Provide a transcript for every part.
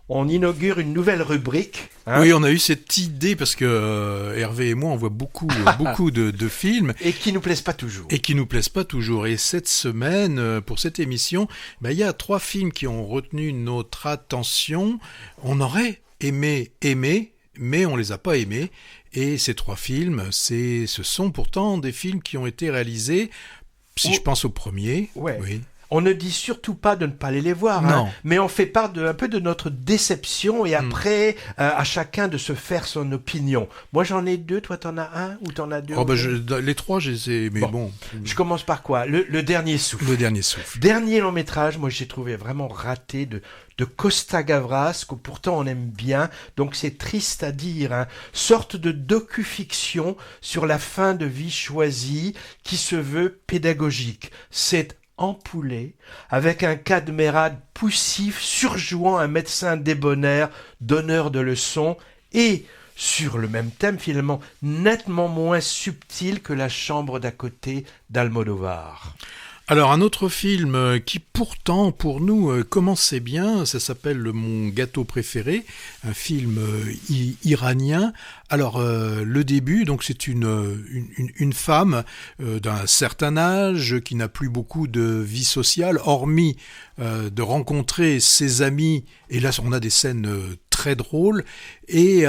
on inaugure une nouvelle rubrique. Hein, Oui, on a eu cette idée parce que Hervé et moi, on voit beaucoup, beaucoup de films et qui nous plaisent pas toujours. et qui nous plaisent pas toujours. Et cette semaine, pour cette émission, il y a 3 films qui ont retenu notre attention. On aurait aimé, mais on les a pas aimés. Et ces 3 films, ce sont pourtant des films qui ont été réalisés, si je pense au premier. Ouais. Oui. On ne dit surtout pas de ne pas aller les voir, hein, Non. mais on fait part un peu de notre déception et après, à chacun de se faire son opinion. Moi, j'en ai 2, toi, t'en as un ou t'en as 2? Les 3, je les ai, mais bon. Je commence par quoi? Le dernier souffle. Le dernier souffle. Dernier long métrage, moi, j'ai trouvé vraiment raté de Costa Gavras, que pourtant on aime bien, donc c'est triste à dire, hein. Sorte de docu-fiction sur la fin de vie choisie qui se veut pédagogique. C'est ampoulé, avec un cadmérade poussif surjouant un médecin débonnaire, donneur de leçons, et, sur le même thème finalement, nettement moins subtil que La chambre d'à côté d'Almodovar. Alors un autre film qui pourtant pour nous commençait bien, ça s'appelle Mon gâteau préféré, un film iranien. Alors le début, donc c'est une femme d'un certain âge qui n'a plus beaucoup de vie sociale, hormis de rencontrer ses amis, et là on a des scènes très drôles, et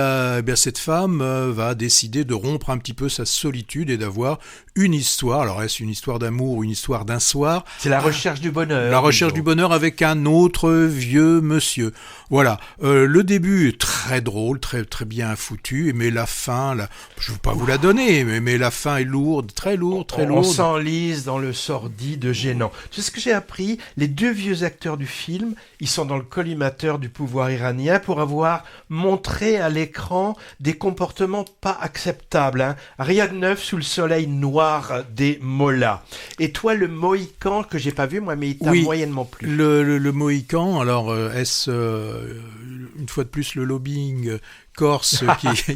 cette femme va décider de rompre un petit peu sa solitude et d'avoir une histoire. Alors est-ce une histoire d'amour ou une histoire d'un soir? C'est la recherche du bonheur. La recherche du bonheur avec un autre vieux monsieur. Voilà, le début est très drôle, très très bien foutu, mais la fin, je ne veux pas vous la donner, mais la fin est lourde, très lourde, très lourde. On s'enlise dans le sordide gênant. C'est ce que j'ai appris. Les 2 vieux acteurs du film, ils sont dans le collimateur du pouvoir iranien pour avoir montré à l'écran des comportements pas acceptables. Hein. Rien de neuf sous le soleil noir des mollahs. Et toi, le Mohican, que j'ai pas vu, moi, mais il t'a moyennement plu. Le Mohican, alors est-ce une fois de plus le lobbying corse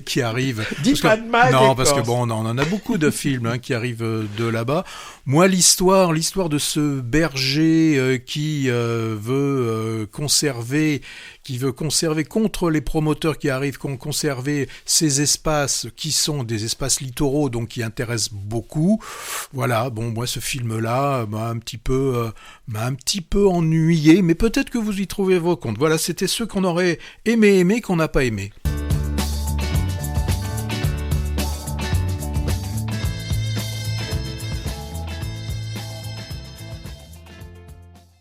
qui arrive? Dis pas de mal. Non, parce que bon, on en a beaucoup de films qui arrivent de là-bas. Moi, l'histoire de ce berger qui veut conserver contre les promoteurs qui arrivent, conserver ces espaces qui sont des espaces littoraux, donc qui intéressent beaucoup. Voilà, bon, moi, ce film-là m'a un petit peu ennuyé, mais peut-être que vous y trouvez vos comptes. Voilà, c'était ceux qu'on aurait aimé, qu'on n'a pas aimé.